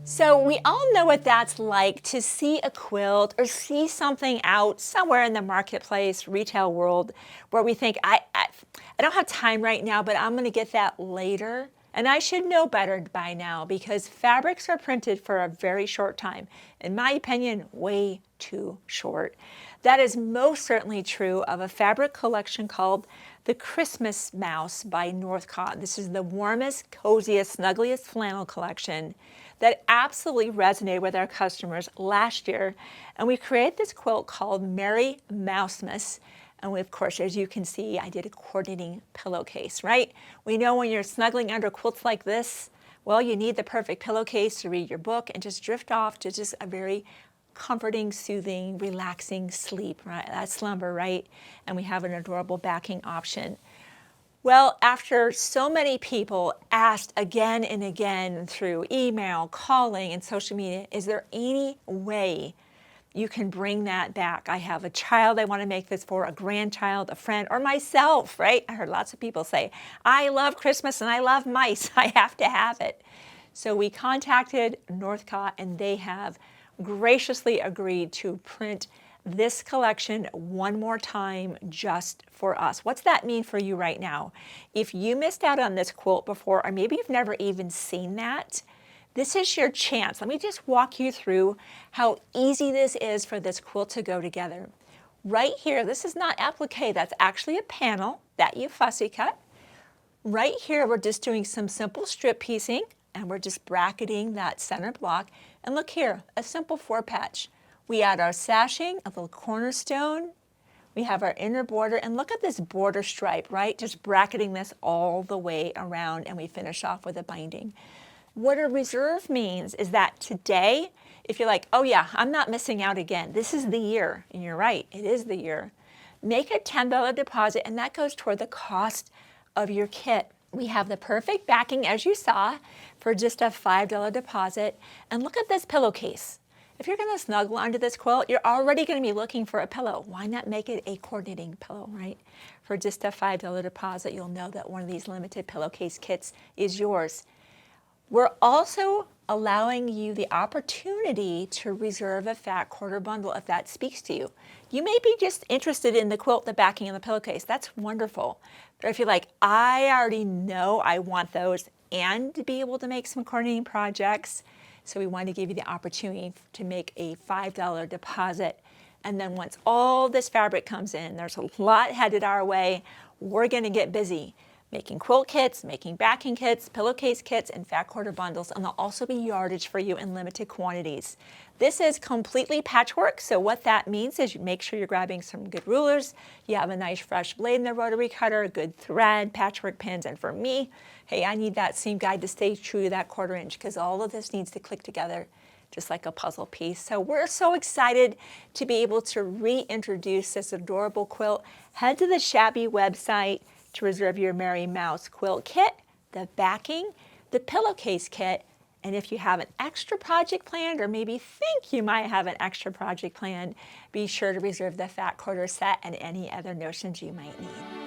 So we all know what that's like to see a quilt or see something out somewhere in the marketplace, retail world, where we think, I don't have time right now, but I'm going to get that later. And I should know better by now because fabrics are printed for a very short time. In my opinion, way too short. That is most certainly true of a fabric collection called the Christmas Mouse by Northcott. This is the warmest, coziest, snuggliest flannel collection that absolutely resonated with our customers last year. And we created this quilt called Merry Mouse-mas. And we, of course, as you can see, I did a coordinating pillowcase, right? We know when you're snuggling under quilts like this, well, you need the perfect pillowcase to read your book and just drift off to just a very comforting, soothing, relaxing sleep, right? That's slumber, right? And we have an adorable backing option. Well, after so many people asked again and again through email, calling, and social media, is there any way you can bring that back? I have a child I want to make this for, a grandchild, a friend, or myself, right? I heard lots of people say, I love Christmas and I love mice. I have to have it. So we contacted Northcott and they have graciously agreed to print this collection one more time just for us. What's that mean for you right now? If you missed out on this quilt before, or maybe you've never even seen that, this is your chance. Let me just walk you through how easy this is for this quilt to go together. Right here, this is not applique, that's actually a panel that you fussy cut. Right here, we're just doing some simple strip piecing and we're just bracketing that center block. And look here, a simple 4-patch. We add our sashing, a little cornerstone. We have our inner border, and look at this border stripe, right? Just bracketing this all the way around, and we finish off with a binding. What a reserve means is that today, if you're like, oh yeah, I'm not missing out again, this is the year, and you're right, it is the year, make a $10 deposit, and that goes toward the cost of your kit. We have the perfect backing, as you saw, for just a $5 deposit. And look at this pillowcase. If you're going to snuggle under this quilt, you're already going to be looking for a pillow. Why not make it a coordinating pillow, right? For just a $5 deposit, you'll know that one of these limited pillowcase kits is yours. We're also allowing you the opportunity to reserve a fat quarter bundle if that speaks to you. You may be just interested in the quilt, the backing, and the pillowcase. That's wonderful. But if you're like, I already know I want those and to be able to make some coordinating projects, so we want to give you the opportunity to make a $5 deposit. And then once all this fabric comes in, there's a lot headed our way, we're going to get busy making quilt kits, making backing kits, pillowcase kits, and fat quarter bundles, and there'll also be yardage for you in limited quantities. This is completely patchwork, so what that means is you make sure you're grabbing some good rulers, you have a nice fresh blade in the rotary cutter, a good thread, patchwork pins, and for me, hey, I need that seam guide to stay true to that 1/4 inch because all of this needs to click together just like a puzzle piece. So we're so excited to be able to reintroduce this adorable quilt. Head to the Shabby website to reserve your Merry Mouse Quilt kit, the backing, the pillowcase kit, and if you have an extra project planned or maybe think you might have an extra project planned, be sure to reserve the fat quarter set and any other notions you might need.